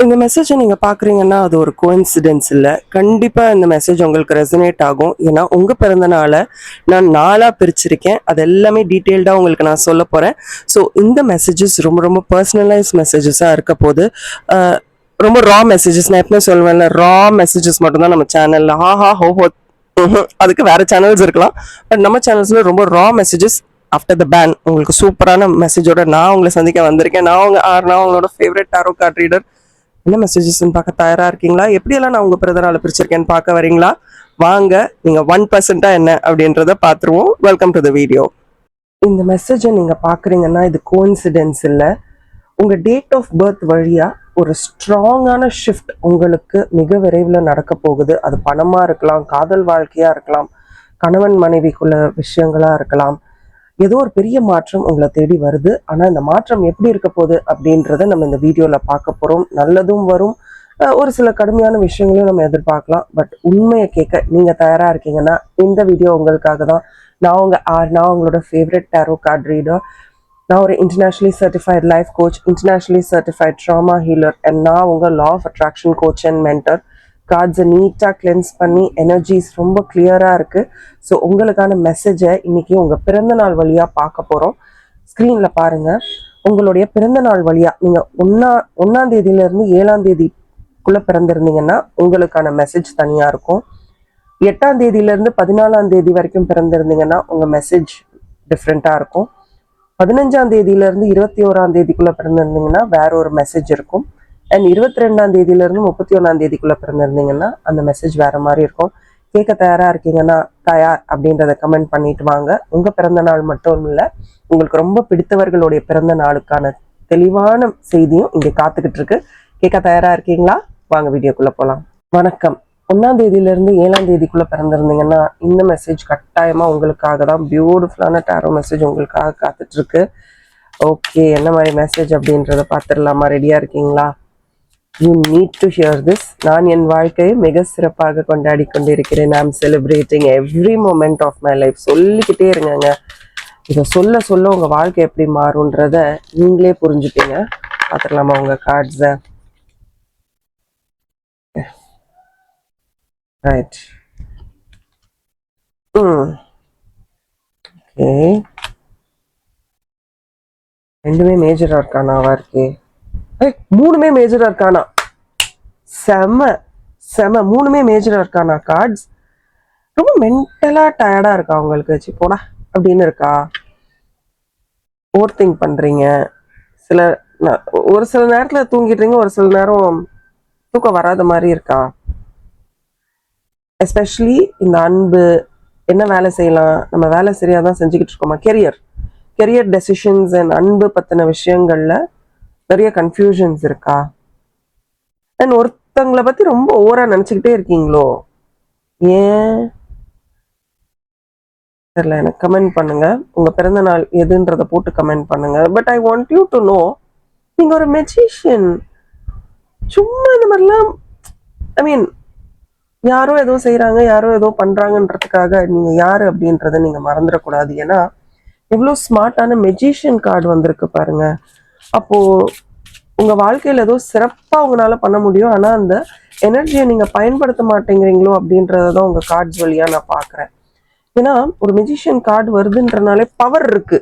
இந்த மெசேஜை நீங்கள் பார்க்குறீங்கன்னா அது ஒரு கோஇன்சிடென்ஸ் இல்லை. கண்டிப்பாக இந்த மெசேஜ் உங்களுக்கு ரெசனேட் ஆகும். ஏன்னா உங்கள் பிறந்த நாளை நான் 4ஆக பிரிச்சிருக்கேன். அது எல்லாமே டீட்டெயில்டாக உங்களுக்கு நான் சொல்ல போகிறேன். ஸோ இந்த மெசேஜஸ் ரொம்ப ரொம்ப பர்சனலைஸ் மெசேஜஸாக இருக்க போது ரொம்ப ரா மெசேஜஸ். நான் எப்பவுமே சொல்லுவேன்ல, ரா மெசேஜஸ் மட்டும்தான் நம்ம சேனலில் ஹாஹா ஹோ ஹோ அதுக்கு வேற சேனல்ஸ் இருக்கலாம். பட் நம்ம சேனல்ஸ்ல ரொம்ப ரா மெசேஜஸ் ஆஃப்டர் த பேன் உங்களுக்கு சூப்பரான மெசேஜோட நான் உங்களை சந்திக்க வந்திருக்கேன். நான் உங்களோட ஃபேவரட் டாரோ கார்ட் ரீடர். என்ன மெசேஜஸ்ன்னு பார்க்க தயாரா இருக்கீங்களா? எப்படியெல்லாம் நான் உங்க பிறந்தநாளை பிரிச்சிருக்கேன்னு பார்க்க வரீங்களா? வாங்க, நீங்க 1% என்ன அப்படின்றத பார்த்துருவோம். Welcome to the video. இந்த மெசேஜை நீங்க பாக்குறீங்கன்னா இது கோஇன்சிடென்ஸ் இல்லை. உங்க டேட் ஆஃப் பர்த் வழியா ஒரு ஸ்ட்ராங்கான ஷிஃப்ட் உங்களுக்கு மிக விரைவில் நடக்க போகுது. அது பணமா இருக்கலாம், காதல் வாழ்க்கையா இருக்கலாம், கணவன் மனைவிக்குள்ள விஷயங்களா இருக்கலாம். ஏதோ ஒரு பெரிய மாற்றம் உங்களை தேடி வருது. ஆனா இந்த மாற்றம் எப்படி இருக்க போகுது அப்படின்றத நம்ம இந்த வீடியோல பார்க்க போறோம். நல்லதும் வரும், ஒரு சில கடுமையான விஷயங்களையும் நம்ம எதிர்பார்க்கலாம். பட் உண்மையை கேட்க நீங்க தயாரா இருக்கீங்கன்னா இந்த வீடியோ உங்களுக்காக தான். நான் உங்களோட ஃபேவரட் டாரோ கார்ட் ரீடர். நான் ஒரு internationally certified life coach, internationally certified trauma healer, and நான் உங்க law of attraction coach and mentor. கார்ட்ஸை நீட்டாக கிளென்ஸ் பண்ணி எனர்ஜிஸ் ரொம்ப கிளியராக இருக்குது. ஸோ உங்களுக்கான மெசேஜை இன்னைக்கு உங்கள் பிறந்த நாள் வழியாக பார்க்க போகிறோம். ஸ்க்ரீனில் பாருங்கள். உங்களுடைய பிறந்த நாள் வழியாக நீங்கள் ஒன்றாம் தேதியிலேருந்து 7ஆம் தேதிக்குள்ளே பிறந்திருந்தீங்கன்னா உங்களுக்கான மெசேஜ் தனியாக இருக்கும். 8ஆம் தேதியிலேருந்து 14ஆம் தேதி வரைக்கும் பிறந்திருந்தீங்கன்னா உங்கள் மெசேஜ் டிஃப்ரெண்ட்டாக இருக்கும். 15ஆம் தேதியிலேருந்து 21ஆம் தேதிக்குள்ளே பிறந்திருந்தீங்கன்னா வேற ஒரு மெசேஜ் இருக்கும். அண்ட் 22ஆம் தேதியிலேருந்து 31ஆம் தேதிக்குள்ளே பிறந்திருந்தீங்கன்னா அந்த மெசேஜ் வேற மாதிரி இருக்கும். கேட்க தயாராக இருக்கீங்கன்னா தயார் அப்படின்றத கமெண்ட் பண்ணிட்டு வாங்க. உங்கள் பிறந்த நாள் மட்டும் இல்லை, உங்களுக்கு ரொம்ப பிடித்தவர்களுடைய பிறந்த நாளுக்கான தெளிவான செய்தியும் இங்கே காத்துக்கிட்டு இருக்கு. கேட்க தயாராக இருக்கீங்களா? வாங்க வீடியோக்குள்ளே போகலாம். வணக்கம். 1ஆம் தேதியிலேருந்து 7ஆம் தேதிக்குள்ளே பிறந்திருந்தீங்கன்னா இந்த மெசேஜ் கட்டாயமாக உங்களுக்காக தான். பியூட்டிஃபுல்லான டாரோ மெசேஜ் உங்களுக்காக காத்துட்டு இருக்கு. ஓகே, என்ன மாதிரி மெசேஜ் அப்படின்றத பார்த்துடலாமா? ரெடியாக இருக்கீங்களா? You need to hear this. நான் என் வாழ்க்கையை மிக சிறப்பாக கொண்டாடி கொண்டிருக்கிறேன். I'm celebrating every moment of my life. சொல்லிக்கிட்டே இருங்க. இதை சொல்ல சொல்ல உங்க வாழ்க்கை எப்படி மாறும்ன்றத நீங்களே புரிஞ்சுப்பீங்க. பார்த்துக்கலாமா உங்க கார்ட்ஸை? ரைட். ஓகே, ரெண்டுமே மேஜர் ஆர்கானாவா இருக்கே. மூணுமே மேஜர் ஆர்கானா. செம 3மே மேஜர் ஆர்கானா கார்ட்ஸ். ரொம்ப மென்டலா டயர்டா இருக்கா உங்களுக்கு? போடா அப்படின்னு இருக்கா? ஓவர் திங்க் பண்றீங்க. ஒரு சில நேரத்துல தூங்கிடுறீங்க, ஒரு சில நேரம் தூக்கம் வராத மாதிரி இருக்கா? எஸ்பெஷலி இந்த அன்பு, என்ன வேலை செய்யலாம், நம்ம வேலை சரியா தான் செஞ்சுக்கிட்டு இருக்கோமா, கெரியர் டெசிஷன்ஸ் அண்ட் அன்பு பத்தின விஷயங்கள்ல நிறைய கன்ஃபியூஷன்ஸ் இருக்கா? அண்ட் ஒருத்தங்களை பத்தி ரொம்ப ஓவரா நினைச்சுக்கிட்டே இருக்கீங்களோ? ஏன் தெரியல. எனக்கு கமெண்ட் பண்ணுங்க. உங்க பிறந்த நாள் எதுன்றத போட்டு கமெண்ட் பண்ணுங்க. But I want you to know, நீங்க ஒரு மெஜிஷியன். சும்மா இந்த மாதிரிலாம், ஐ மீன், யாரோ ஏதோ செய்யறாங்க, யாரோ ஏதோ பண்றாங்கன்றதுக்காக நீங்க யாரு அப்படின்றத நீங்க மறந்துடக்கூடாது. ஏன்னா இவ்வளோ ஸ்மார்ட்டான மெஜிஷியன் கார்டு வந்திருக்கு பாருங்க. அப்போ உங்க வாழ்க்கையில ஏதோ சிறப்பா உங்களால பண்ண முடியும். ஆனா அந்த எனர்ஜியை நீங்க பயன்படுத்த மாட்டேங்கிறீங்களோ அப்படின்றதான் உங்க கார்ட்ஸ் வழியா நான் பாக்குறேன். ஏன்னா ஒரு மெஜிஷியன் கார்டு வருதுன்றனாலே பவர் இருக்கு.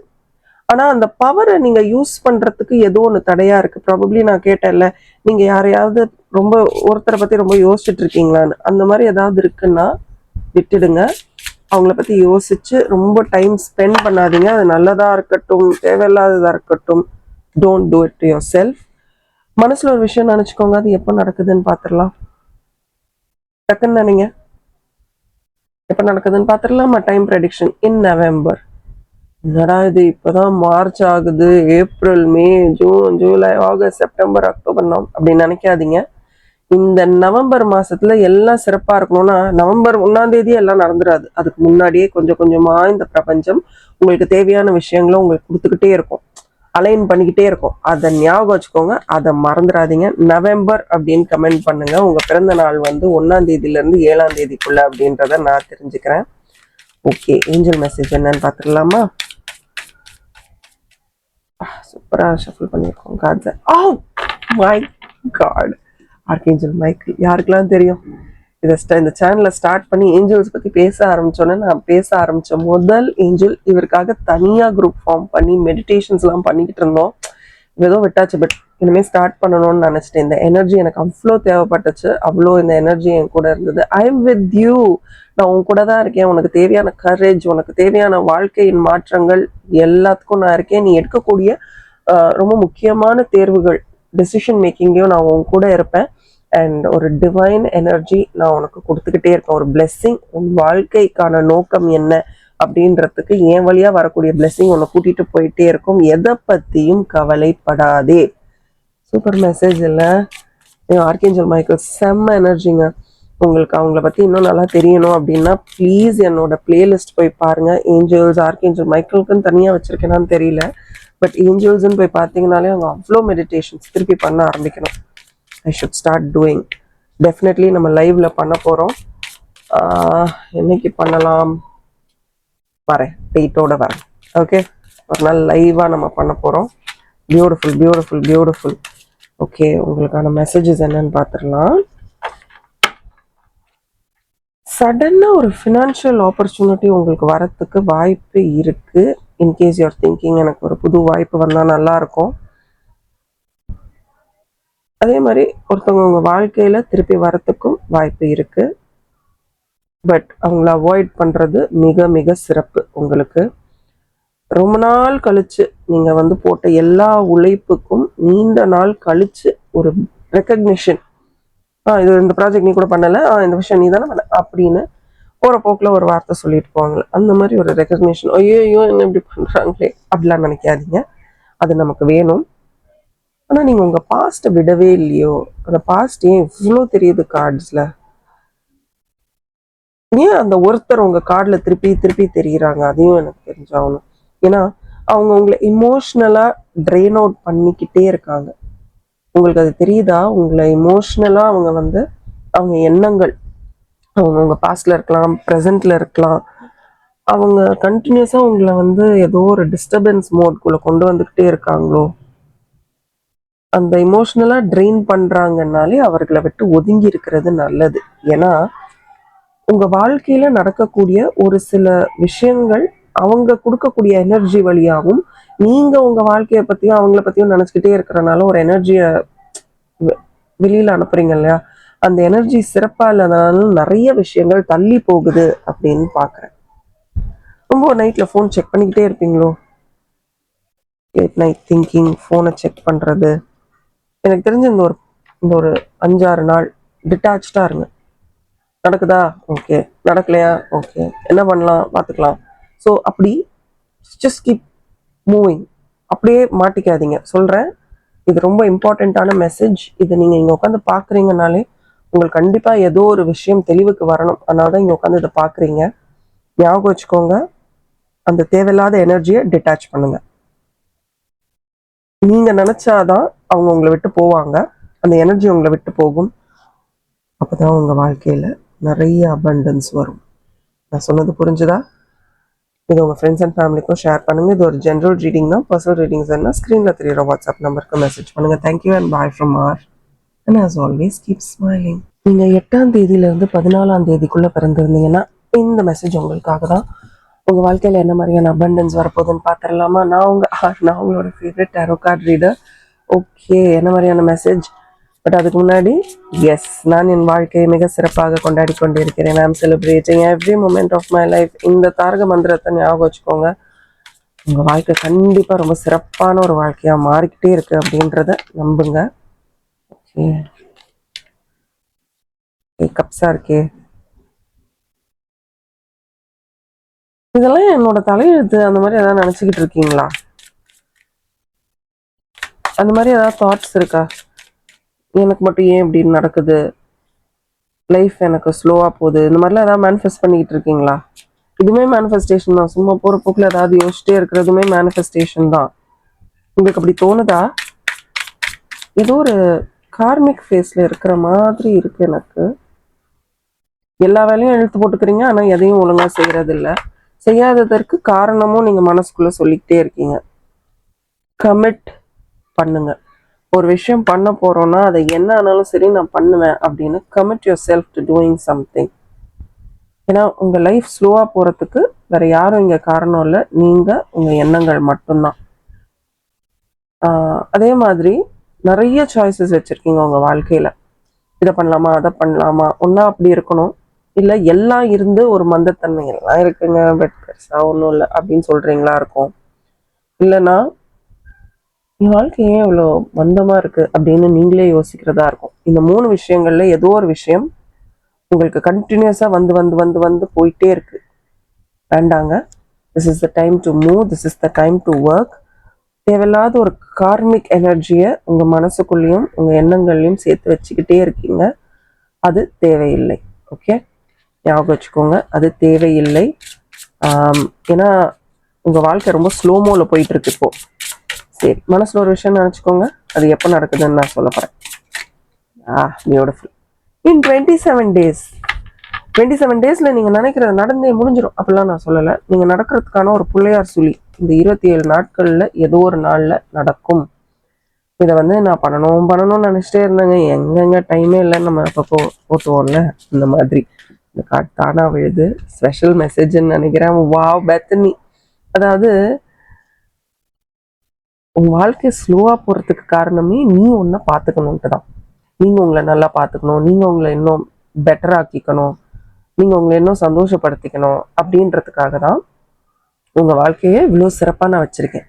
ஆனா அந்த பவரை நீங்க யூஸ் பண்றதுக்கு ஏதோ ஒன்று தடையா இருக்கு. ப்ராபப்ளி நான் கேட்டேன்ல, நீங்க யாரையாவது ரொம்ப ஒருத்தரை பத்தி ரொம்ப யோசிச்சுட்டு இருக்கீங்களான்னு. அந்த மாதிரி ஏதாவது இருக்குன்னா விட்டுடுங்க. அவங்கள பத்தி யோசிச்சு ரொம்ப டைம் ஸ்பெண்ட் பண்ணாதீங்க. அது நல்லதா இருக்கட்டும், தேவையில்லாததா இருக்கட்டும், don't do it to your self. மனசுல ஒரு விஷயம் நினைச்சுக்கோங்க, அது எப்போ நடக்குதுன்னு பாத்துடலாம். டக்குன்னு நினைங்க, எப்ப நடக்குதுன்னு பாத்துடலாமா? Time prediction in November. என்னடா இது, இப்பதான் மார்ச் ஆகுது, April, May, June, July, August, September, October, அப்படின்னு நினைக்காதீங்க. இந்த நவம்பர் மாசத்துல எல்லாம் சிறப்பா இருக்கணும்னா நவம்பர் 1ஆம் தேதி எல்லாம் நடந்துடாது. அதுக்கு முன்னாடியே கொஞ்சம் கொஞ்சமா இந்த பிரபஞ்சம் உங்களுக்கு தேவையான விஷயங்களும் உங்களுக்கு கொடுத்துக்கிட்டே இருக்கும், அலைன் பண்ணிக்கிட்டே இருக்கும். அதை ஞாபகம் வச்சுக்கோங்க, அதை மறந்துடாதீங்க. நவம்பர் அப்படின்னு கமெண்ட் பண்ணுங்க. உங்க பிறந்த நாள் 1ஆம் தேதியிலேருந்து 7ஆம் தேதிக்குள்ள அப்படின்றத நான் தெரிஞ்சுக்கிறேன். ஓகே, ஏஞ்சல் மெசேஜ் என்னன்னு பார்த்துக்கலாமா? சூப்பரா ஷஃபிள் பண்ணியிருக்கோம் கார்ட்ஸை. Oh my God, archangel Michael. யாருக்கெல்லாம் தெரியும், இந்த சேனலை ஸ்டார்ட் பண்ணி ஏஞ்சல்ஸ் பற்றி பேச ஆரம்பிச்சோன்னே, நான் பேச ஆரம்பித்த முதல் ஏஞ்சல். இவருக்காக தனியாக குரூப் ஃபார்ம் பண்ணி மெடிடேஷன்ஸ்லாம் பண்ணிக்கிட்டு இருந்தோம். ஏதோ விட்டாச்சு. பட் இனிமேல் ஸ்டார்ட் பண்ணணும்னு நினச்சிட்டேன். இந்த எனர்ஜி எனக்கு அவ்வளோ தேவைப்பட்டுச்சு. அவ்வளோ இந்த எனர்ஜி என் கூட இருந்தது. I am with you. நான் உன் கூட தான் இருக்கேன். உனக்கு தேவையான கரேஜ், உனக்கு தேவையான வாழ்க்கையின் மாற்றங்கள் எல்லாத்துக்கும் நான் இருக்கேன். நீ எடுக்கக்கூடிய ரொம்ப முக்கியமான தேர்வுகள், டெசிஷன் மேக்கிங்கையும் நான் உன் கூட இருப்பேன். அண்ட் ஒரு டிவைன் எனர்ஜி நான் உனக்கு கொடுத்துக்கிட்டே இருக்கேன். ஒரு பிளெஸ்ஸிங், உன் வாழ்க்கைக்கான நோக்கம் என்ன அப்படின்றதுக்கு என் வழியா வரக்கூடிய பிளெஸ்ஸிங் உன்னை கூட்டிட்டு போயிட்டே இருக்கும். எதை பத்தியும் கவலைப்படாதே. சூப்பர் மெசேஜ் இல்லை? ஆர்கேஞ்சல் மைக்கேல் செம்ம எனர்ஜிங்க. உங்களுக்கு அவங்கள பத்தி இன்னும் நல்லா தெரியணும் அப்படின்னா ப்ளீஸ் என்னோட பிளேலிஸ்ட் போய் பாருங்க. ஏஞ்சல்ஸ், ஆர்கேஞ்சல் மைக்கேலுக்குன்னு தனியா வச்சிருக்கேனான்னு தெரியல. பட் ஏஞ்சல்ஸ்ன்னு போய் பார்த்தீங்கனாலே அவங்க அவ்வளோ மெடிடேஷன்ஸ் திருப்பி பண்ண ஆரம்பிக்கணும். I should start doing. Definitely நம்ம லைவ்ல பண்ண போகிறோம். என்னைக்கு பண்ணலாம், வரேன், டேட்டோட வரேன். ஓகே, ஒரு நாள் லைவாக நம்ம பண்ண போகிறோம். Beautiful beautiful beautiful. ஓகே, உங்களுக்கான மெசேஜஸ் என்னன்னு பார்த்துடலாம். சடனாக ஒரு ஃபினான்ஷியல் ஆப்பர்ச்சுனிட்டி உங்களுக்கு வரத்துக்கு வாய்ப்பு இருக்குது. இன்கேஸ் யூஆர் திங்கிங் எனக்கு ஒரு புது வாய்ப்பு வந்தால் நல்லாயிருக்கும். அதே மாதிரி ஒருத்தவங்க உங்கள் வாழ்க்கையில் திருப்பி வரத்துக்கும் வாய்ப்பு இருக்குது. பட் அவங்கள அவாய்ட் பண்ணுறது மிக மிக சிறப்பு. உங்களுக்கு ரொம்ப நாள் கழிச்சு நீங்கள் போட்ட எல்லா உழைப்புக்கும் நீண்ட நாள் கழிச்சு ஒரு ரெக்கக்னிஷன். இது இந்த ப்ராஜெக்ட் நீ கூட பண்ணலை, இந்த விஷயம் நீ தானே பண்ண அப்படின்னு போகிற போக்கில் ஒரு வார்த்தை சொல்லிட்டு போவாங்க. அந்த மாதிரி ஒரு ரெக்கக்னிஷன். ஐயோ என்ன இப்படி பண்ணுறாங்களே அப்படிலாம் நினைக்காதீங்க. அது நமக்கு வேணும். ஆனால் நீங்கள் உங்கள் பாஸ்ட்டை விடவே இல்லையோ. அந்த பாஸ்ட் ஏன் இவ்வளோ தெரியுது கார்ட்ஸில்? ஏன் அந்த ஒருத்தர் உங்கள் கார்டில் திருப்பி திருப்பி தெரியுறாங்க? அதையும் எனக்கு தெரிஞ்சாகணும். ஏன்னா அவங்க உங்களை இமோஷ்னலாக ட்ரெயின் அவுட் பண்ணிக்கிட்டே இருக்காங்க. உங்களுக்கு அது தெரியுதா? உங்களை இமோஷ்னலாக அவங்க எண்ணங்கள், அவங்க உங்கள் பாஸ்டில் இருக்கலாம், ப்ரெசண்ட்டில் இருக்கலாம், அவங்க கண்டினியூஸாக உங்களை ஏதோ ஒரு டிஸ்டர்பன்ஸ் மோட்குள்ளே கொண்டு வந்துக்கிட்டே இருக்காங்களோ. அந்த இமோஷ்னலாக ட்ரெயின் பண்ணுறாங்கன்னாலே அவர்களை விட்டு ஒதுங்கி இருக்கிறது நல்லது. ஏன்னா உங்கள் வாழ்க்கையில் நடக்கக்கூடிய ஒரு சில விஷயங்கள் அவங்க கொடுக்கக்கூடிய எனர்ஜி வழியாகவும் நீங்கள் உங்கள் வாழ்க்கையை பற்றியும் அவங்கள பற்றியும் நினச்சிக்கிட்டே இருக்கிறனால ஒரு எனர்ஜியை வெளியில் அனுப்புறீங்க இல்லையா? அந்த எனர்ஜி சிறப்பாக இல்லாதனால நிறைய விஷயங்கள் தள்ளி போகுது அப்படின்னு பார்க்குறேன். ரொம்ப நைட்டில் ஃபோன் செக் பண்ணிக்கிட்டே இருப்பீங்களோ? லேட் நைட் திங்கிங், ஃபோனை செக் பண்ணுறது. எனக்கு தெரிஞ்ச இந்த ஒரு 5-6 நாள் டிட்டாச்சாக இருங்க. நடக்குதா? ஓகே. நடக்கலையா? ஓகே. என்ன பண்ணலாம்? பார்த்துக்கலாம். ஸோ அப்படி ஜஸ்ட் கீப் மூவிங். அப்படியே மாட்டிக்காதீங்க. சொல்கிறேன், இது ரொம்ப இம்பார்ட்டண்ட்டான மெசேஜ். இதை நீங்கள் இங்கே உட்காந்து பார்க்குறீங்கனாலே உங்களுக்கு கண்டிப்பாக ஏதோ ஒரு விஷயம் தெளிவுக்கு வரணும். அதனால தான் இங்கே உட்காந்து இதை பார்க்குறீங்க. ஞாபகம் வச்சுக்கோங்க, அந்த தேவையில்லாத எனர்ஜியை டிட்டாச் பண்ணுங்க. நீங்கள் நினச்சாதான் அவங்க உங்களை விட்டு போவாங்க. அந்த எனர்ஜி உங்களை விட்டு போகும். அப்போ தான் உங்கள் வாழ்க்கையில் நிறைய அபண்டன்ஸ் வரும். நான் சொன்னது புரிஞ்சுதா? இது உங்கள் ஃப்ரெண்ட்ஸ் அண்ட் ஃபேமிலிக்கும் ஷேர் பண்ணுங்கள். இது ஒரு ஜென்ரல் ரீடிங் தான். பர்சனல் ரீடிங்ஸ் என்ன ஸ்க்ரீனில் தெரியுற வாட்ஸ்அப் நம்பருக்கு மெசேஜ் பண்ணுங்கள். Thank you and bye from R. And as always keep smiling. நீங்கள் 8ஆம் தேதியிலேருந்து 14ஆம் தேதிக்குள்ளே பிறந்திருந்தீங்கன்னா இந்த மெசேஜ் உங்களுக்காக தான். உங்கள் வாழ்க்கையில் என்ன மாதிரியான அபண்டன்ஸ் வரப்போகுதுன்னு பார்த்துடலாமா? நான் உங்களோட favourite tarot card reader. Okay, என்ன மாதிரியான மெசேஜ்? பட் அதுக்கு முன்னாடி, எஸ், நான் என் வாழ்க்கையை மிக சிறப்பாக கொண்டாடி கொண்டிருக்கிறேன். I am celebrating every moment of my life. இந்த தாரக மந்திரத்தை ஞாபகம் வச்சுக்கோங்க. உங்கள் வாழ்க்கை கண்டிப்பாக ரொம்ப சிறப்பான ஒரு வாழ்க்கையாக மாறிக்கிட்டே இருக்கு அப்படின்றத நம்புங்க. ஓகே, கப்ஸா இருக்கே, இதெல்லாம் என்னோட தலையெழுத்து. அந்த மாதிரி ஏதாவது நினச்சிக்கிட்டு இருக்கீங்களா? அந்த மாதிரி ஏதாவது தாட்ஸ் இருக்கா? எனக்கு மட்டும் ஏன் இப்படின்னு நடக்குது, லைஃப் எனக்கு ஸ்லோவாக போகுது, இந்த மாதிரிலாம் ஏதாவது மேனிஃபெஸ்ட் பண்ணிக்கிட்டு இருக்கீங்களா? இதுவுமே மேனிஃபெஸ்டேஷன் தான். சும்மா போகிற போக்கில் ஏதாவது யோசிச்சிட்டே இருக்கிறதுமே மேனிஃபெஸ்டேஷன் தான். உங்களுக்கு அப்படி தோணுதா? ஏதோ ஒரு கார்மிக் ஃபேஸில் இருக்கிற மாதிரி இருக்கு எனக்கு. எல்லா வேலையும் இழுத்து போட்டுக்கிறீங்க, ஆனால் எதையும் ஒழுங்காக செய்கிறது இல்லை. செய்யாததற்கு காரணமும் நீங்கள் மனசுக்குள்ளே சொல்லிக்கிட்டே இருக்கீங்க. கமிட் பண்ணுங்க. ஒரு விஷயம் பண்ண போறோம்னா அதை என்ன ஆனாலும் சரி நான் பண்ணுவேன் அப்படின்னு commit your self to doing something. ஏன்னா உங்க லைஃப் ஸ்லோவா போறதுக்கு வேற யாரும் இங்க காரணம் இல்லை, நீங்க உங்க எண்ணங்கள் மட்டும்தான். அதே மாதிரி நிறைய சாய்ஸஸ் வச்சிருக்கீங்க உங்க வாழ்க்கையில. இதை பண்ணலாமா அதை பண்ணலாமா, ஒன்னா அப்படி இருக்கணும், இல்லை எல்லாம் இருந்து ஒரு மந்தத்தன்மை எல்லாம் இருக்குங்க பட் பெருசா ஒன்றும் இல்லை அப்படின்னு சொல்றீங்களா இருக்கும். இல்லைன்னா என் வாழ்க்கை ஏன் இவ்வளோ மந்தமா இருக்கு அப்படின்னு நீங்களே யோசிக்கிறதா இருக்கும். இந்த 3 விஷயங்கள்ல ஏதோ ஒரு விஷயம் உங்களுக்கு கண்டினியூஸா வந்து வந்து வந்து வந்து போயிட்டே இருக்கு. வேண்டாங்க. This is the time to move, this is the time to work. தேவையில்லாத ஒரு கார்மிக் எனர்ஜியை உங்க மனசுக்குள்ளேயும் உங்க எண்ணங்கள்லையும் சேர்த்து வச்சுக்கிட்டே இருக்கீங்க. அது தேவையில்லை. ஓகே, ஞாபகம் வச்சுக்கோங்க, அது தேவையில்லை. ஏன்னா உங்க வாழ்க்கை ரொம்ப ஸ்லோமோல போயிட்டு இருக்கு இப்போ. சரி, மனசுல ஒரு விஷயம் நினைச்சுக்கோங்க, அது எப்போ நடக்குதுன்னு நான் சொல்ல போறேன். பியூட்டிஃபுல். இன் 27 days, 27 daysல நீங்க நினைக்கிறது நடந்தே முடிஞ்சிடும் அப்படிலாம் நான் சொல்லலை. நீங்க நடக்கிறதுக்கான ஒரு பிள்ளையார் சுழி இந்த 27 நாட்கள்ல ஏதோ ஒரு நாள்ல நடக்கும். இதை வந்து நான் பண்ணணும்னு நினைச்சிட்டே இருந்தேங்க, எங்கெங்க டைமே இல்லைன்னு நம்ம அப்பப்போ போட்டுவோம்ல, இந்த மாதிரி இந்த கார்டு தானா விழுது. ஸ்பெஷல் மெசேஜ்ன்னு நினைக்கிறேன். Wow Bethany. அதாவது உங்க வாழ்க்கை ஸ்லோவா போறதுக்கு காரணமே நீ ஒன்ன பாத்துக்கணும்ட்டு தான். நீங்க உங்களை நல்லா பாத்துக்கணும், நீங்க உங்களை இன்னும் பெட்டர் ஆக்கிக்கணும், நீங்க உங்களை இன்னும் சந்தோஷப்படுத்திக்கணும் அப்படின்றதுக்காக தான் உங்க வாழ்க்கையை இவ்வளோ சிறப்பா நான் வச்சிருக்கேன்.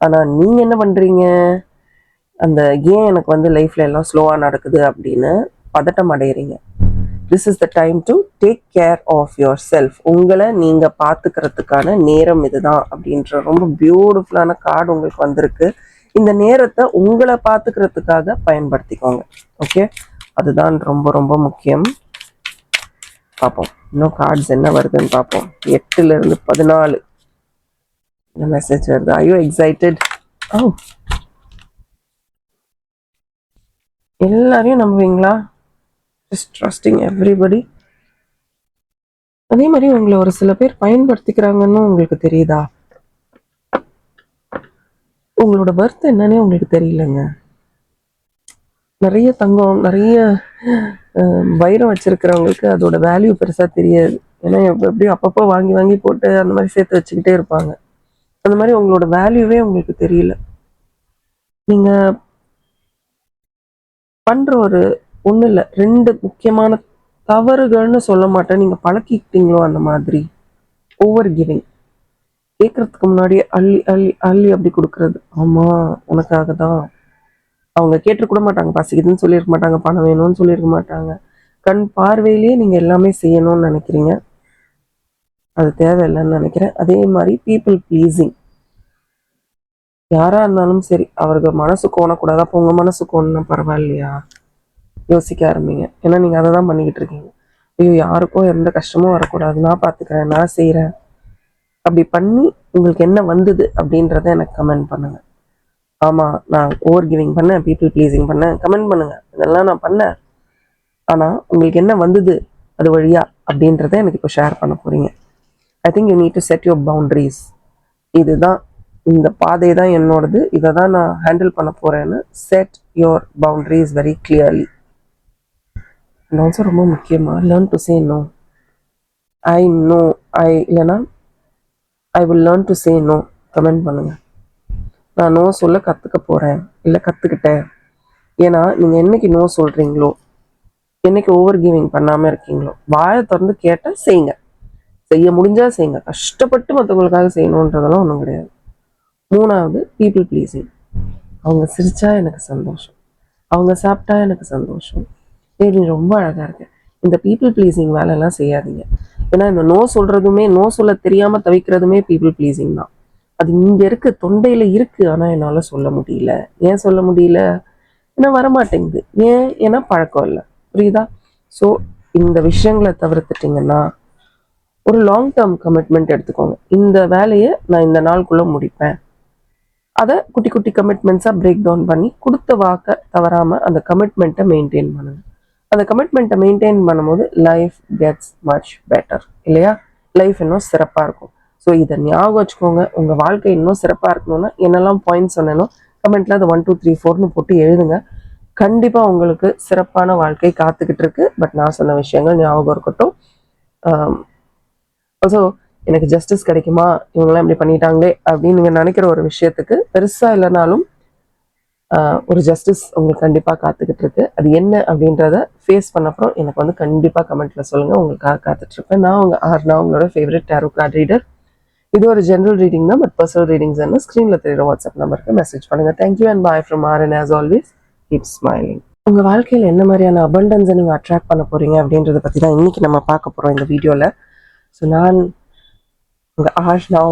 ஆனா நீங்க என்ன பண்றீங்க, அந்த ஏன் எனக்கு வந்து லைஃப்ல எல்லாம் ஸ்லோவா நடக்குது அப்படின்னு பதட்டம் அடைகிறீங்க. This is the time to take care of your self. உங்களை நீங்க பாத்துக்கிறதுக்கான நேரம் இதுதான் அப்படின்ற ரொம்ப பியூட்டிஃபுல்லான கார்டு உங்களுக்கு வந்திருக்கு. இந்த நேரத்தை உங்களை பாத்துக்கிறதுக்காக பயன்படுத்திக்கோங்க. ஓகே, அதுதான் ரொம்ப ரொம்ப முக்கியம். பார்ப்போம் இன்னும் கார்ட்ஸ் என்ன வருதுன்னு பார்ப்போம். 8 to 14 இந்த மெசேஜ் வருது. I you excited? எல்லாரையும் நம்புவீங்களா? Just trusting everybody. அதே மாதிரி உங்களை ஒரு சில பேர் பயன்படுத்திக்கிறாங்கன்னு உங்களுக்கு தெரியுதா? உங்களோட பர்த் என்னன்னே உங்களுக்கு தெரியலங்க. நிறைய தங்கம், நிறைய வைரம் வச்சிருக்கிறவங்களுக்கு அதோட வேல்யூ பெருசா தெரியாது. ஏன்னா எப்படியும் அப்பப்போ வாங்கி வாங்கி போட்டு அந்த மாதிரி சேர்த்து வச்சுக்கிட்டே இருப்பாங்க. அந்த மாதிரி உங்களோட வேல்யூவே உங்களுக்கு தெரியல. நீங்க பண்ற ஒரு ஒண்ணு இல்லை 2 முக்கியமான தவறுகள்னு சொல்ல மாட்டேன், நீங்க பழக்கிக்கிட்டீங்களோ அந்த மாதிரி. ஓவர் கிவிங், கேட்கறதுக்கு முன்னாடியே அள்ளி அள்ளி அள்ளி அப்படி கொடுக்கறது. ஆமா உனக்காக தான். அவங்க கேட்டு கூட மாட்டாங்க, பசிக்குதுன்னு சொல்லியிருக்க மாட்டாங்க, பணம் வேணும்னு சொல்லியிருக்க மாட்டாங்க. கண் பார்வையிலேயே நீங்க எல்லாமே செய்யணும்னு நினைக்கிறீங்க, அது தேவையில்லைன்னு நினைக்கிறேன். அதே மாதிரி பீப்புள் ப்ளீஸிங், யாரா இருந்தாலும் சரி அவர்கள் மனசுக்கு ஓணக்கூடாது. அப்போ உங்க மனசுக்கு ஒண்ணு பரவாயில்லையா யோசிக்க ஆரம்பிங்க. ஏன்னா நீங்க அதை தான் பண்ணிக்கிட்டு இருக்கீங்க. ஐயோ யாருக்கும் எந்த கஷ்டமும் வரக்கூடாது, நான் பார்த்துக்கிறேன், நான் செய்கிறேன். அப்படி பண்ணி உங்களுக்கு என்ன வந்தது அப்படின்றத எனக்கு கமெண்ட் பண்ணுங்க. ஆமா நான் ஓவர் கிவிங் பண்ணேன், பீப்புள் ப்ளீஸிங் பண்ணேன், கமெண்ட் பண்ணுங்க. இதெல்லாம் நான் பண்ணேன், ஆனா உங்களுக்கு என்ன வந்தது அது வழியா அப்படின்றத எனக்கு இப்போ ஷேர் பண்ண போறீங்க. I think you need to set your boundaries. இதுதான், இந்த பாதை தான் என்னோடது, இதை தான் நான் ஹேண்டில் பண்ண போறேன்னு set your boundaries very clearly. And also ரொம்ப முக்கியமாக learn to say no. I know, இல்லைன்னா I will learn to say no. Comment பண்ணுங்க. நான் நோ சொல்ல கற்றுக்க போகிறேன், இல்லை கற்றுக்கிட்டேன். ஏன்னா நீங்கள் என்னைக்கு நோ சொல்கிறீங்களோ, என்னைக்கு ஓவர் கிவிங் பண்ணாமல் இருக்கீங்களோ, வாயை திறந்து கேட்டால் செய்யுங்க, செய்ய முடிஞ்சா செய்யுங்க. கஷ்டப்பட்டு மற்றவங்களுக்காக செய்யணுன்றதெல்லாம் ஒன்றும் கிடையாது. 3வது பீப்புள் ப்ளீஸிங். அவங்க சிரிச்சா எனக்கு சந்தோஷம், அவங்க சாப்பிட்டா எனக்கு சந்தோஷம். நீ ரொம்ப அழகாக இருக்கு. இந்த பீப்புள் ப்ளீஸிங் வேலையெல்லாம் செய்யாதீங்க. ஏன்னா இந்த நோ சொல்கிறதுமே, நோ சொல்ல தெரியாமல் தவிக்கிறதுமே பீப்புள் ப்ளீஸிங் தான். அது இங்கே இருக்கு, தொண்டையில் இருக்கு, ஆனால் என்னால் சொல்ல முடியல. ஏன் சொல்ல முடியல? ஏன்னா வரமாட்டேங்குது. ஏன்னா பழக்கம் இல்லை. புரியுதா? ஸோ இந்த விஷயங்களை தவிர்த்துட்டிங்கன்னா ஒரு லாங் டேர்ம் கமிட்மெண்ட் எடுத்துக்கோங்க. இந்த வேலையை நான் இந்த நாளுக்குள்ளே முடிப்பேன். அதை குட்டி குட்டி கமிட்மெண்ட்ஸாக பிரேக் டவுன் பண்ணி கொடுத்த வாக்கை தவறாமல் அந்த கமிட்மெண்ட்டை மெயின்டைன் பண்ணுங்க. அந்த கமிட்மெண்ட்டை மெயின்டைன் பண்ணும்போது லைஃப் கெட்ஸ் மச் பெட்டர், இல்லையா? லைஃப் இன்னும் சிறப்பாக இருக்கும். ஸோ இதை ஞாபகம் வச்சுக்கோங்க. உங்கள் வாழ்க்கை இன்னும் சிறப்பாக இருக்கணும்னா என்னெல்லாம் பாயிண்ட்ஸ் சொன்னேனோ கமெண்ட்ல அது 1 2 3 4ன்னு போட்டு எழுதுங்க. கண்டிப்பா உங்களுக்கு சிறப்பான வாழ்க்கை காத்துக்கிட்டு இருக்கு. பட் நான் சொன்ன விஷயங்கள் ஞாபகம் இருக்கட்டும். ஆல்சோ எனக்கு ஜஸ்டிஸ் கிடைக்குமா, இவங்கெல்லாம் இப்படி பண்ணிட்டாங்களே அப்படின்னு நீங்க நினைக்கிற ஒரு விஷயத்துக்கு பெருசா இல்லைனாலும் ஒரு ஜஸ்டிஸ் உங்களுக்கு கண்டிப்பா காத்துக்கிட்டு இருக்கு. அது என்ன அப்படின்றத ஃபேஸ் பண்ணப்புறம் எனக்கு வந்து கண்டிப்பா கமெண்ட்ல சொல்லுங்க. உங்களுக்காக காத்துட்டு இருப்பேன். நான் உங்களோட ஃபேவரட் டேரோ கார்ட் ரீடர். இது ஒரு ஜெனரல் ரீடிங் தான். பட் பர்சனல் ரீடிங்ஸ் என்ன ஸ்க்ரீன்ல தெரியுற வாட்ஸ்அப் நம்பருக்கு மெசேஜ் பண்ணுங்க. Thank you and bye from RN. As always keep smiling. உங்க வாழ்க்கையில் என்ன மாதிரியான அபண்டன்ஸை நீங்க அட்ராக்ட் பண்ண போறீங்க அப்படின்றத பத்தி தான் இன்னைக்கு நம்ம பார்க்க போறோம் இந்த வீடியோல. ஸோ நான்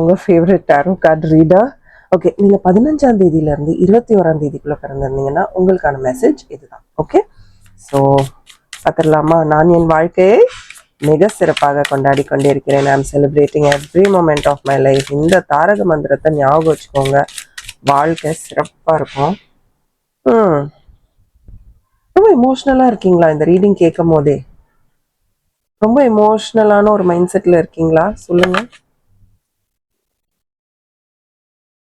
உங்க favourite tarot card reader. Okay, நீங்க 15ஆம் தேதியிலிருந்து 21ஆம் தேதிக்குள்ள பிறந்திருந்தீங்கன்னா உங்களுக்கான மெசேஜ் இதுதான். ஓகே, ஸோ பார்த்துடலாமா? நான் என் வாழ்க்கையை மிக சிறப்பாக கொண்டாடி கொண்டே இருக்கிறேன். I am celebrating every moment of my life. இந்த தாரக மந்திரத்தை ஞாபகம் வச்சுக்கோங்க. வாழ்க்கை சிறப்பா இருக்கும். ரொம்ப இமோஷ்னலா இருக்கீங்களா இந்த ரீடிங் கேட்கும் போதே? ரொம்ப இமோஷ்னலான ஒரு மைண்ட் செட்ல இருக்கீங்களா? சொல்லுங்க.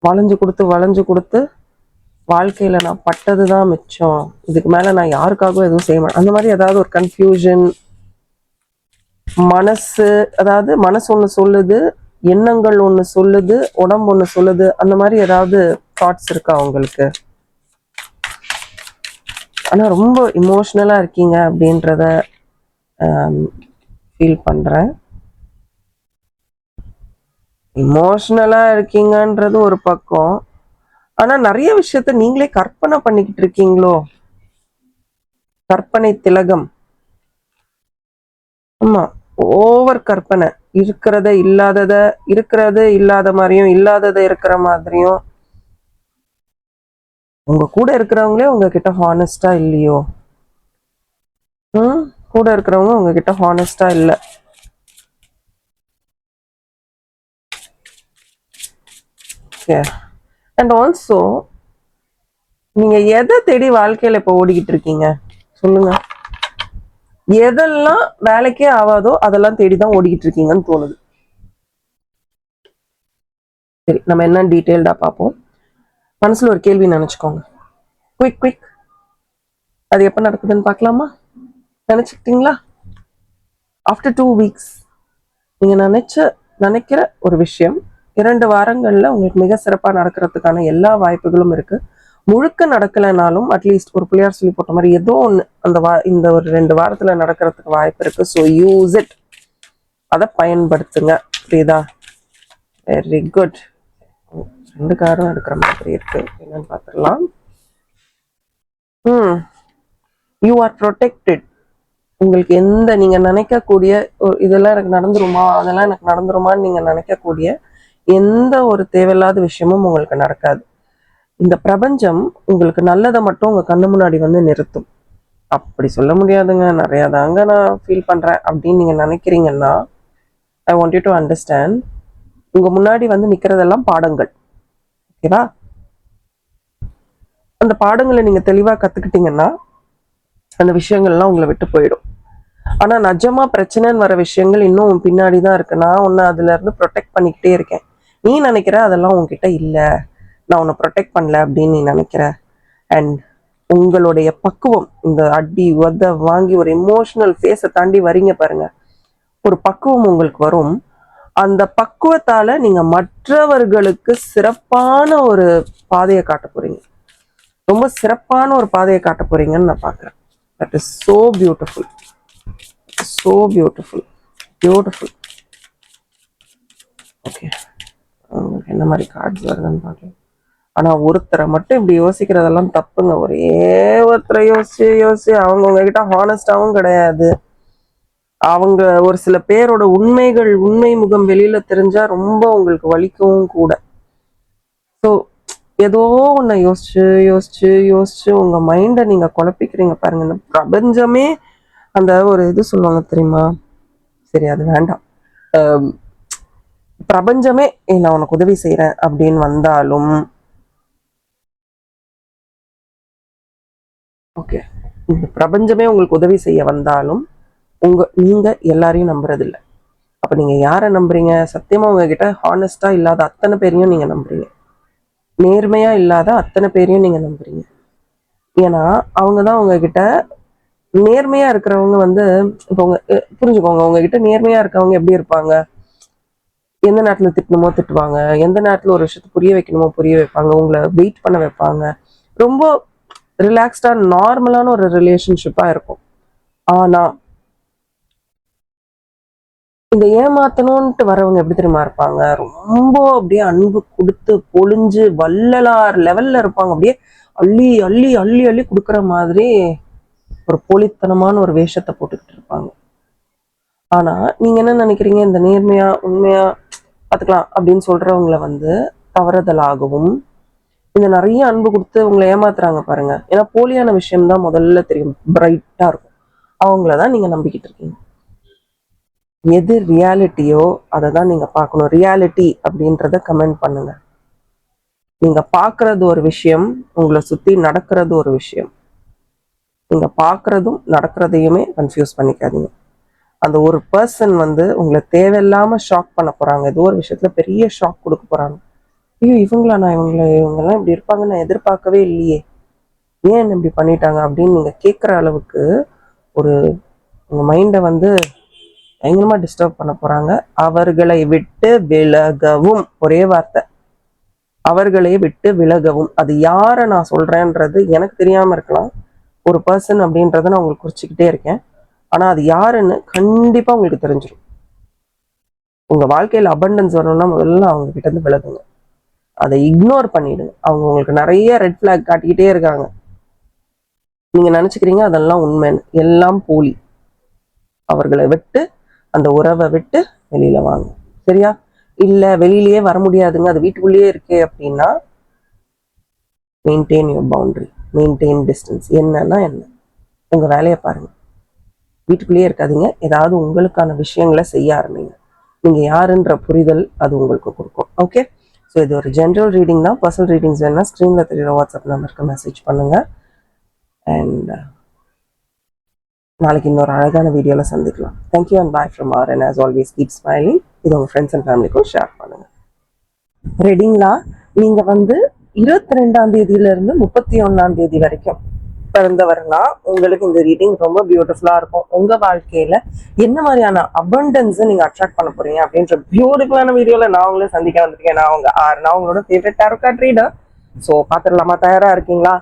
வளைஞ்சு கொடுத்து வாழ்க்கையில நான் பட்டதுதான் மிச்சம், இதுக்கு மேல நான் யாருக்காகவும் எதுவும் செய்ய மாட்டேன், அந்த மாதிரி ஏதாவது ஒரு கன்ஃபியூஷன், மனசு ஒண்ணு சொல்லுது, எண்ணங்கள் ஒண்ணு சொல்லுது, உடம்பு ஒண்ணு சொல்லுது, அந்த மாதிரி ஏதாவது தாட்ஸ் இருக்கா உங்களுக்கு? ஆனா ரொம்ப இமோஷனலா இருக்கீங்க அப்படின்றத ஃபீல் பண்றேன். இமோஷனலா இருக்கீங்கன்றது ஒரு பக்கம், ஆனா நிறைய விஷயத்த நீங்களே கற்பனை பண்ணிக்கிட்டு இருக்கீங்களோ? கற்பனை திலகம். ஆமா, ஓவர் கற்பனை. இருக்கிறத இல்லாத மாதிரியும், இல்லாததை இருக்கிற மாதிரியும். உங்க கூட இருக்கிறவங்களே உங்ககிட்ட ஹானஸ்டா இல்லையோ? கூட இருக்கிறவங்க உங்ககிட்ட ஹானஸ்டா இல்ல. அண்ட் ஆல்சோ நீங்க எதை தேடி வாழ்க்கையில இப்ப ஓடிக்கிட்டு இருக்கீங்க சொல்லுங்க? எதெல்லாம் வேலைக்கே ஆகாதோ அதெல்லாம் தேடிதான் ஓடிக்கிட்டு இருக்கீங்கன்னு தோணுது. சரி, நம்ம என்ன டீட்டெயில்டா பார்ப்போம். மனசுல ஒரு கேள்வி நினைச்சுக்கோங்க. குவிக். அது எப்ப நடக்குதுன்னு பார்க்கலாமா? நினைச்சுக்கிட்டீங்களா? ஆஃப்டர் 2 வீக்ஸ் நீங்க நினைக்கிற ஒரு விஷயம் 2 வாரங்கள்ல உங்களுக்கு மிக சிறப்பா நடக்கிறதுக்கான எல்லா வாய்ப்புகளும் இருக்கு. முழுக்க நடக்கலைனாலும் அட்லீஸ்ட் ஒரு பிள்ளையார் சொல்லி போட்ட மாதிரி ஏதோ ஒன்று இந்த ஒரு 2 வாரத்துல நடக்கிறதுக்கு வாய்ப்பு இருக்கு. So use it. அதை பயன்படுத்துங்க. புரியுதா? Very good. 2 காரும் எடுக்கிற மாதிரி இருக்கு. என்னன்னு பார்த்துடலாம். You are protected. உங்களுக்கு நீங்க நினைக்கக்கூடிய இதெல்லாம் எனக்கு நடந்துருமா, அதெல்லாம் எனக்கு நடந்துருமான்னு நீங்க நினைக்கக்கூடிய எந்த ஒரு தேவையில்லாத விஷயமும் உங்களுக்கு நடக்காது. இந்த பிரபஞ்சம் உங்களுக்கு நல்லதை மட்டும் உங்க கண்ணு முன்னாடி வந்து நிறுத்தும். அப்படி சொல்ல முடியாதுங்க, நிறைய தாங்க நான் ஃபீல் பண்றேன் அப்படின்னு நீங்க நினைக்கிறீங்கன்னா, I want you to understand. உங்க முன்னாடி வந்து நிக்கிறதெல்லாம் பாடங்கள். ஓகேவா? அந்த பாடங்களை நீங்க தெளிவா கத்துக்கிட்டீங்கன்னா அந்த விஷயங்கள்லாம் உங்களை விட்டு போயிடும். ஆனா நிஜமா பிரச்சனைன்னு வர விஷயங்கள் இன்னும் பின்னாடிதான் இருக்கு. நான் உன்னை அதுல இருந்து ப்ரொடெக்ட் பண்ணிக்கிட்டே இருக்கேன். நீ நினைக்கிற அதெல்லாம் உன்கிட்ட இல்ல, நான் உன்னை ப்ரொடெக்ட் பண்ணல அப்படின்னு நீ நினைக்கிற. அண்ட் உங்களுடைய பக்குவம், இந்த அடி உத வாங்கி ஒரு எமோஷனல் ஃபேஸை தாண்டி வரீங்க பாருங்க, ஒரு பக்குவம் உங்களுக்கு வரும். அந்த பக்குவத்தால நீங்க மற்றவர்களுக்கு சிறப்பான ஒரு பாதையை காட்ட போறீங்க. ரொம்ப சிறப்பான ஒரு பாதையை காட்ட போறீங்கன்னு நான் பாக்குறேன். That is so beautiful. So beautiful. Okay, என்ன மாதிரி கார்ட்ஸ் வருதுன்னு பார்க்கலாம். ஆனா ஒருத்தரை மட்டும் இப்படி யோசிக்கிறதெல்லாம் தப்புங்க. ஒருத்தரை யோசிச்சு அவங்க உங்ககிட்ட ஹானஸ்டாவும் கிடையாது. அவங்க ஒரு சில பேரோட உண்மை முகம் வெளியில தெரிஞ்சா ரொம்ப உங்களுக்கு வலிக்கவும் கூட. ஸோ ஏதோ ஒன்ன யோசிச்சு உங்க மைண்டை நீங்க குழப்பிக்கிறீங்க பாருங்க. இந்த பிரபஞ்சமே அந்த ஒரு இது சொல்லுவாங்க தெரியுமா? சரி, அது வேண்டாம். பிரபஞ்சமே நான் உனக்கு உதவி செய்யறேன் அப்படின்னு வந்தாலும், ஓகே, இந்த பிரபஞ்சமே உங்களுக்கு உதவி செய்ய வந்தாலும் நீங்க எல்லாரையும் நம்புறது இல்லை. அப்ப நீங்க யாரை நம்புறீங்க? சத்தியமா உங்ககிட்ட ஹானஸ்டா இல்லாத அத்தனை பேரையும் நீங்க நம்புறீங்க. நேர்மையா இல்லாத அத்தனை பேரையும் நீங்க நம்புறீங்க. ஏன்னா அவங்க தான் உங்ககிட்ட நேர்மையா இருக்கிறவங்க வந்து இப்போ புரிஞ்சுக்கோங்க, உங்ககிட்ட நேர்மையா இருக்கவங்க எப்படி இருப்பாங்க? எந்த நேரத்துல திட்டணுமோ திட்டுவாங்க, எந்த நேரத்துல ஒரு விஷயத்த புரிய வைக்கணுமோ புரிய வைப்பாங்க, உங்களை வெயிட் பண்ண வைப்பாங்க. ரொம்ப ரிலாக்ஸ்டா நார்மலான ஒரு ரிலேஷன்ஷிப்பா இருக்கும். ஆனா இந்த ஏமாத்தணும்ட்டு வரவங்க எப்படி தெரியுமா இருப்பாங்க? ரொம்ப அப்படியே அன்பு கொடுத்து பொழிஞ்சு வள்ளலார் லெவல்ல இருப்பாங்க. அப்படியே அள்ளி அள்ளி அள்ளி அள்ளி கொடுக்குற மாதிரி ஒரு போலித்தனமான ஒரு வேஷத்தை போட்டுக்கிட்டு இருப்பாங்க. ஆனா நீங்க என்ன நினைக்கிறீங்க? இந்த நேர்மையா உண்மையா பார்த்துக்கலாம் அப்படின்னு சொல்றவங்களை வந்து தவறுதலாகவும் இந்த நிறைய அன்பு கொடுத்து உங்களை ஏமாத்துறாங்க பாருங்க. ஏன்னா போலியான விஷயம் தான் முதல்ல தெரியும், பிரைட்டா இருக்கும். அவங்களதான் நீங்க நம்பிக்கிட்டு இருக்கீங்க. எது ரியாலிட்டியோ அதை தான் நீங்க பார்க்கணும். ரியாலிட்டி அப்படின்றத கமெண்ட் பண்ணுங்க. நீங்க பார்க்கறது ஒரு விஷயம், உங்களை சுத்தி நடக்கிறது ஒரு விஷயம். நீங்க பார்க்கறதும் நடக்கிறதையுமே கன்ஃபியூஸ் பண்ணிக்காதீங்க. அந்த ஒரு பர்சன் வந்து உங்களை தேவையில்லாம ஷாக் பண்ண போறாங்க. ஏதோ ஒரு விஷயத்துல பெரிய ஷாக் கொடுக்க போறாங்க. ஐயோ இவங்கெல்லாம் இப்படி இருப்பாங்கன்னு நான் எதிர்பார்க்கவே இல்லையே, ஏன் இப்படி பண்ணிட்டாங்க அப்படின்னு நீங்க கேட்குற அளவுக்கு ஒரு உங்க மைண்டை வந்து பயங்கரமா டிஸ்டர்ப் பண்ண போறாங்க. அவர்களை விட்டு விலகவும், ஒரே வார்த்தை, அவர்களை விட்டு விலகவும். அது யாரை நான் சொல்றேன்றது எனக்கு தெரியாம இருக்கலாம். ஒரு பர்சன் அப்படின்றத நான் உங்களுக்கு குறிச்சுக்கிட்டே இருக்கேன். ஆனா அது யாருன்னு கண்டிப்பா உங்களுக்கு தெரிஞ்சிடும். உங்க வாழ்க்கையில அபண்டன்ஸ் வரணும்னா முதல்ல அவங்க கிட்ட இருந்து விலகுங்க. அதை இக்னோர் பண்ணிடுங்க. அவங்க உங்களுக்கு நிறைய ரெட் பிளாக் காட்டிக்கிட்டே இருக்காங்க. நீங்க நினைச்சுக்கிறீங்க அதெல்லாம் உண்மைன்னு. எல்லாம் போலி. அவர்களை விட்டு, அந்த உறவை விட்டு வெளியில வாங்க. சரியா? இல்ல வெளியிலயே வர முடியாதுங்க, அது வீட்டுக்குள்ளேயே இருக்கு அப்படின்னா maintain your boundary, maintain distance. என்னன்னா என்ன, உங்க வேலையை பாருங்க. வீட்டுக்குள்ளேயே இருக்காதீங்க. ஏதாவது உங்களுக்கான விஷயங்களை செய்ய ஆரம்பிங்க. நீங்க யாருன்ற புரிதல் அது உங்களுக்கு கொடுக்கும். ஓகே, ஸோ இது ஒரு ஜென்ரல் ரீடிங் தான். பர்சனல் ரீடிங்ஸ் வேணா ஸ்க்ரீன்ல தெரியுற வாட்ஸ்அப் நம்பருக்கு மெசேஜ் பண்ணுங்க. அண்ட் நாளைக்கு இன்னொரு அழகான வீடியோல சந்திக்கலாம். Thank you and bye from R. And as always keep smiling. இது உங்க ஃப்ரெண்ட்ஸ் அண்ட் ஃபேமிலிக்கும் ஷேர் பண்ணுங்க. ரெடிங்களா? நீங்க வந்து 22ஆம் தேதியில இருந்து 31ஆம் தேதி வரைக்கும் பிறந்தவர்னா உங்களுக்கு இந்த ரீடிங் ரொம்ப பியூட்டிஃபுல்லா இருக்கும். உங்க வாழ்க்கையில என்ன மாதிரியான அபண்டன்ஸ் நீங்க அட்ராக்ட் பண்ண போறீங்க அப்படின்ற பியூட்டிஃபுல்லான வீடியோல நான் உங்களை சந்திக்க வந்திருக்கேன். நான் உங்க ஆர், நான் உங்களோட favourite tarot card reader. So பாத்துடலாமா? தயாரா இருக்கீங்களா?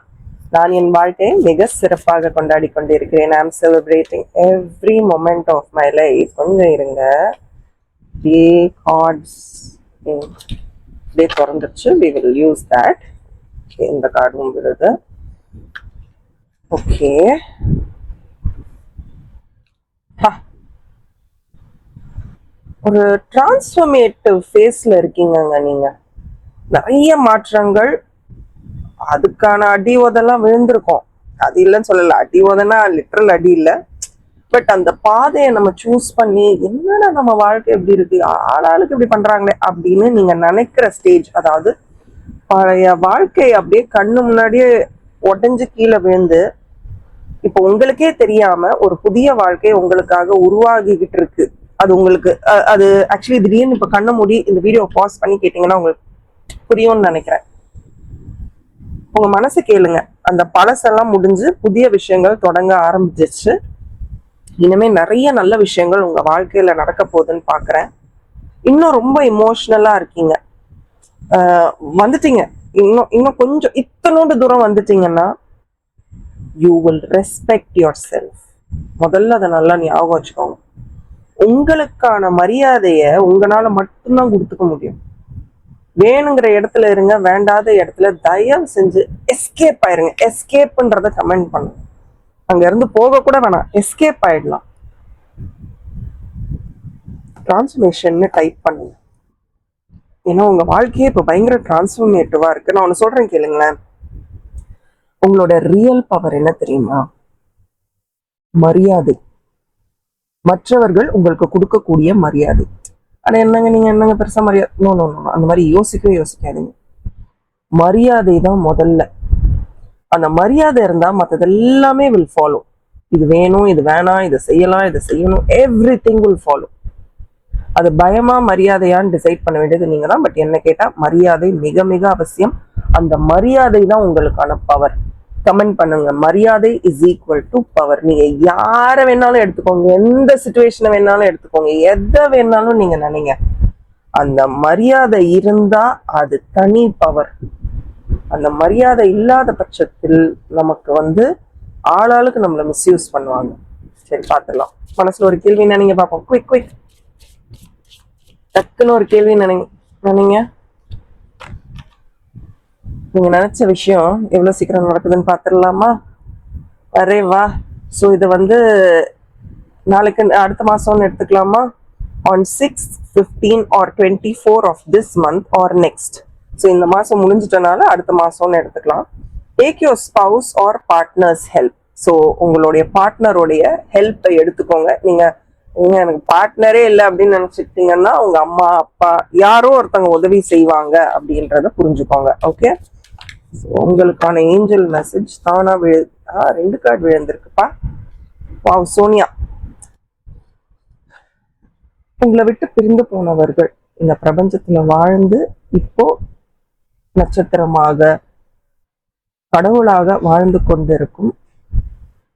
நான் என் வாழ்க்கையை மிக சிறப்பாக கொண்டாடி கொண்டிருக்கிறேன். I am celebrating every moment of my life. கொஞ்சம் இருங்க. கார்ட்ஸ் அப்படியே திறந்துருச்சு. we will use that. இந்த கார்டும் விழுது. ஓகே, ஒரு டிரான்ஸ்ஃபர்மேட்டிவ் ஃபேஸ்ல இருக்கீங்கங்க நீங்க. நிறைய மாற்றங்கள், அதுக்கான அடி உதெல்லாம் விழுந்திருக்கும். அது இல்லைன்னு சொல்லல. அடி உதனா லிட்டரல் அடி இல்லை. பட் அந்த பாதையை நம்ம சூஸ் பண்ணி என்னடா நம்ம வாழ்க்கை எப்படி இருக்கு, ஆளாளுக்கு இப்படி பண்றாங்களே அப்படின்னு நீங்க நினைக்கிற ஸ்டேஜ், அதாவது பழைய வாழ்க்கை அப்படியே கண்ணு முன்னாடியே உடஞ்சு கீழே விழுந்து இப்போ உங்களுக்கே தெரியாம ஒரு புதிய வாழ்க்கை உங்களுக்காக உருவாகிக்கிட்டு இருக்கு. அது உங்களுக்கு அது ஆக்சுவலி திடீர்னு இப்ப கண்ண மூடி இந்த வீடியோ பாஸ் பண்ணி கேட்டீங்கன்னா உங்களுக்கு புரியும்னு நினைக்கிறேன். உங்க மனசு கேளுங்க. அந்த பழசெல்லாம் முடிஞ்சு புதிய விஷயங்கள் தொடங்க ஆரம்பிச்சிச்சு. இனிமே நிறைய நல்ல விஷயங்கள் உங்க வாழ்க்கையில நடக்க போகுதுன்னு பாக்குறேன். இன்னும் ரொம்ப இமோஷனலா இருக்கீங்க. வந்துட்டீங்க. இன்னும் கொஞ்சம் இத்தனோண்டு தூரம் வந்துட்டீங்கன்னா you will respect your self. முதல்ல அதை நல்லா ஞாபகம் வச்சுக்கோங்க. உங்களுக்கான மரியாதைய உங்களால மட்டும்தான் கொடுத்துக்க முடியும். வேணுங்கிற இடத்துல இருங்க, வேண்டாத இடத்துல தயவு செஞ்சு எஸ்கேப் ஆயிருங்க. எஸ்கேப்ன்றத கமெண்ட் பண்ணுங்க. அங்க இருந்து போக கூட வேணாம், எஸ்கேப் ஆயிடலாம். டிரான்ஸ்ஃபர்மேஷன் டைப் பண்ணுங்க. ஏன்னா உங்க வாழ்க்கையே இப்ப பயங்கர டிரான்ஸ்ஃபர்மேட்டிவா இருக்கு. நான் ஒண்ணு சொல்றேன் கேளுங்களேன். உங்களோட ரியல் பவர் என்ன தெரியுமா? மரியாதை. மற்றவர்கள் உங்களுக்கு கொடுக்கக்கூடிய மரியாதை. ஆனா என்னங்க நீங்க என்னங்க பெருசா மரியாதை, நோ நோ நோ, அந்த மாதிரி யோசிக்காதீங்க. மரியாதை தான் முதல்ல. அந்த மரியாதை இருந்தா மற்றது எல்லாமே வில் ஃபாலோ. இது வேணும், இது வேணாம், இதை செய்யலாம், இதை செய்யணும், எவ்ரி திங் வில் ஃபாலோ. அது பயமா மரியாதையான்னு டிசைட் பண்ண வேண்டியது நீங்க தான். பட் என்ன கேட்டா மரியாதை மிக மிக அவசியம். அந்த மரியாதை தான் உங்களுக்கான பவர். கமெண்ட் பண்ணுங்க, மரியாதை இஸ் ஈக்குவல் டு பவர். நீங்க யார வேணாலும் எடுத்துக்கோங்க, எந்த சுச்சுவேஷனை வேணாலும் எடுத்துக்கோங்க, எதை வேணாலும் நீங்க நினைங்க, அந்த மரியாதை இருந்தா அது தனி பவர். அந்த மரியாதை இல்லாத பட்சத்தில் நமக்கு ஆளாளுக்கு நம்மளை மிஸ்யூஸ் பண்ணுவாங்க. சரி, பார்த்துடலாம். மனசுல ஒரு கேள்வி நினைங்க பார்ப்போம். குயிக் குயிக், டக்குன்னு ஒரு கேள்வி நினைங்க. நீங்க நினைச்ச விஷயம் எவ்வளவு சீக்கிரம் நடக்குதுன்னு பார்த்துடலாமா? அரே வா. ஸோ இது நாளைக்கு அடுத்த மாசம்னு எடுத்துக்கலாமா? on 6, 15 or 24 of this month or next. So இந்த மாசம் முடிஞ்சிட்டனால அடுத்த மாசம்னு எடுத்துக்கலாம். Take your spouse R partners help. So உங்களுடைய பார்ட்னருடைய ஹெல்ப்பை எடுத்துக்கோங்க. நீங்க எனக்கு பார்ட்னரே இல்லை அப்படின்னு நினைச்சிட்டீங்கன்னா உங்க அம்மா அப்பா யாரோ ஒருத்தவங்க உதவி செய்வாங்க அப்படின்றத புரிஞ்சுக்கோங்க. ஓகே, உங்களுக்கான ஏஞ்சல் மெசேஜ் தானா 2 கார்டு விழுந்திருக்குப்பா. வாவ், சோனியா. உங்களை விட்டு பிரிந்து போனவர்கள் இந்த பிரபஞ்சத்துல வாழ்ந்து இப்போ நட்சத்திரமாக கடவுளாக வாழ்ந்து கொண்டிருக்கும்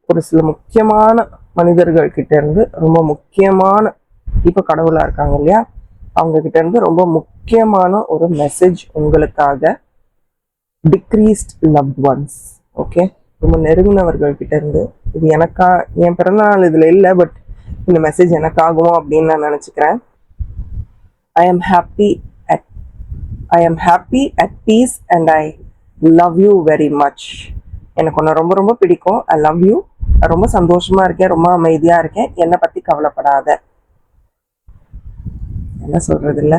ஒரு சில முக்கியமான மனிதர்கள் கிட்ட இருந்து ரொம்ப முக்கியமான, இப்ப கடவுளா இருக்காங்க இல்லையா, அவங்க கிட்ட இருந்து ரொம்ப முக்கியமான ஒரு மெசேஜ் உங்களுக்காக. Decreased loved once. ஓகே, ரொம்ப நெருங்கினவர்கள் கிட்ட இருந்து. இது எனக்கா, என் பிறந்தநாள் இதுல இல்லை, பட் இந்த மெசேஜ் எனக்காகும் அப்படின்னு நான் நினைச்சுக்கிறேன். I am happy at peace and I love you very much. எனக்கு உன்னை ரொம்ப ரொம்ப பிடிக்கும். I love you. ரொம்ப சந்தோஷமா இருக்கேன், ரொம்ப அமைதியா இருக்கேன், என்னை பத்தி கவலைப்படாத. என்ன சொல்றது இல்ல.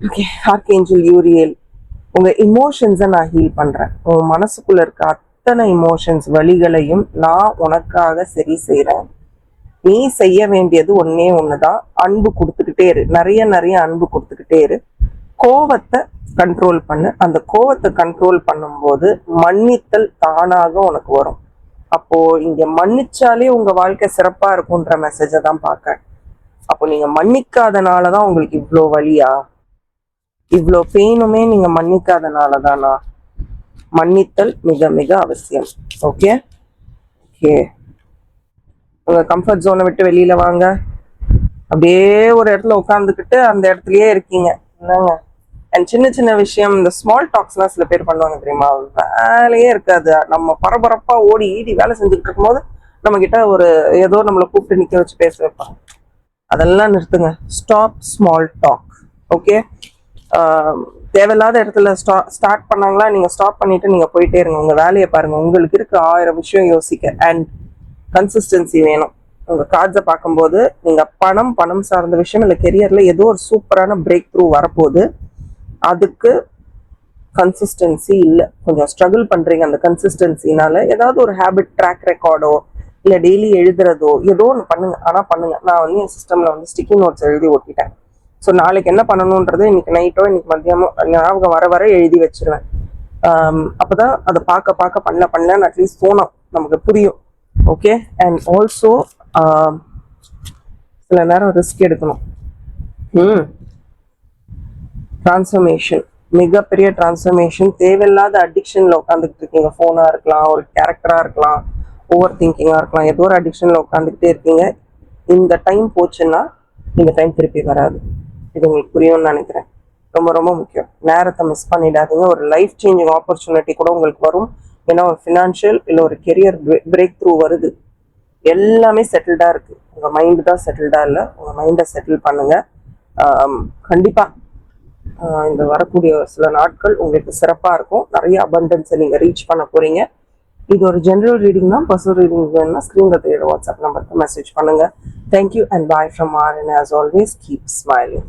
ஓகே, ஆர்க்ஏஞ்சல் யூரியல், உங்க இமோஷன்ஸை நான் ஹீல் பண்றேன். உங்க மனசுக்குள்ள இருக்க அத்தனை இமோஷன்ஸ் வலிகளையும் நான் உனக்காக சரி செய்யறேன். நீ செய்ய வேண்டியது ஒன்னே ஒண்ணுதான், அன்பு கொடுத்துக்கிட்டே இரு, நிறைய நிறைய அன்பு கொடுத்துக்கிட்டே இரு. கோவத்தை கண்ட்ரோல் பண்ணு. அந்த கோவத்தை கண்ட்ரோல் பண்ணும்போது மன்னித்தல் தானாக உனக்கு வரும். அப்போ இங்க மன்னிச்சாலே உங்க வாழ்க்கை சிறப்பா இருக்கும்ன்ற மெசேஜை தான் பார்க்க. அப்போ நீங்க மன்னிக்காதனாலதான் உங்களுக்கு இவ்வளோ வலியா, இவ்வளோ பெயினுமே நீங்க மன்னிக்காதனாலதானா? மன்னித்தல் மிக மிக அவசியம். ஓகே ஓகே, உங்க கம்ஃபர்ட் ஜோனை விட்டு வெளியில வாங்க. அப்படியே ஒரு இடத்துல உட்காந்துக்கிட்டு அந்த இடத்துலயே இருக்கீங்க என்னங்க. அண்ட் சின்ன சின்ன விஷயம், இந்த ஸ்மால் டாக்ஸ்லாம் சில பேர் பண்ணுவாங்க தெரியுமா, வேலையே இருக்காது. நம்ம பரபரப்பா ஓடி ஈடி வேலை செஞ்சுட்டு இருக்கும் போது நம்ம கிட்ட ஏதோ நம்மளை கூப்பிட்டு நிக்க வச்சு பேச வைப்பாங்க. அதெல்லாம் நிறுத்துங்க. Stop small talk. ஓகே, தேவையில்லாத இடத்துல ஸ்டார்ட் பண்ணாங்களா, நீங்க ஸ்டாப் பண்ணிட்டு நீங்க போயிட்டே இருங்க. உங்க வேலையை பாருங்க. உங்களுக்கு இருக்கு 1000 விஷயம் யோசிக்க. அண்ட் கன்சிஸ்டன்சி வேணும். உங்க கார்ட்ஸை பார்க்கும்போது நீங்க பணம் சார்ந்த விஷயம் இல்லை கெரியர்ல ஏதோ ஒரு சூப்பரான பிரேக் த்ரூ வரப்போகுது. அதுக்கு கன்சிஸ்டன்சி இல்லை, கொஞ்சம் ஸ்ட்ரகிள் பண்றீங்க. அந்த கன்சிஸ்டன்சினால ஏதாவது ஒரு ஹேபிட், ட்ராக் ரெக்கார்டோ இல்லை டெய்லி எழுதுறதோ ஏதோ ஒன்று பண்ணுங்க. ஆனால் பண்ணுங்க. நான் என் சிஸ்டம்ல ஸ்டிக்கி நோட்ஸ் எழுதி ஓட்டிட்டேன். ஸோ நாளைக்கு என்ன பண்ணணுன்றது இன்னைக்கு நைட்டோ இன்னைக்கு மத்தியானமோ ஞாபகம் வர எழுதி வச்சிருவேன். அப்போதான் அதை பார்க்க பண்ணலன்னு அட்லீஸ்ட் தோணும், நமக்கு புரியும். ஓகே, அண்ட் ஆல்சோ சில நேரம் ரிஸ்க் எடுக்கணும். டிரான்ஸ்ஃபர்மேஷன், மிகப்பெரிய டிரான்ஸ்ஃபர்மேஷன். தேவையில்லாத அடிக்ஷன்ல உட்காந்துக்கிட்டு இருக்கீங்க. ஃபோனா இருக்கலாம், ஒரு கேரக்டரா இருக்கலாம், ஓவர் திங்கிங்கா இருக்கலாம், ஏதோ ஒரு அடிக்ஷன்ல உட்காந்துக்கிட்டே இருக்கீங்க. இந்த டைம் போச்சுன்னா இந்த டைம் திருப்பி வராது. இது உங்களுக்கு புரியும்னு நினைக்கிறேன். ரொம்ப ரொம்ப முக்கியம். நேரத்தை மிஸ் பண்ணிடாதீங்க. ஒரு லைஃப் சேஞ்சிங் ஆப்பர்ச்சுனிட்டி கூட உங்களுக்கு வரும். ஏன்னா ஒரு ஃபினான்ஷியல் இல்லை ஒரு கெரியர் பிரேக் த்ரூ வருது. எல்லாமே செட்டில்டா இருக்கு. உங்க மைண்டு தான் செட்டில்டா இல்லை. உங்க மைண்டை செட்டில் பண்ணுங்க. கண்டிப்பா இந்த வரக்கூடிய சில நாட்கள் உங்களுக்கு சிறப்பா இருக்கும். நிறைய அபண்டன்ஸை நீங்க ரீச் பண்ண போறீங்க. இது ஒரு ஜெனரல் ரீடிங் தான். பர்சனல் ரீடிங் வேணும்னா ஸ்கிரீன்ல தெரியுற வாட்ஸ்அப் நம்பருக்கு மெசேஜ் பண்ணுங்க. Thank you and bye from R. And as always keep smiling.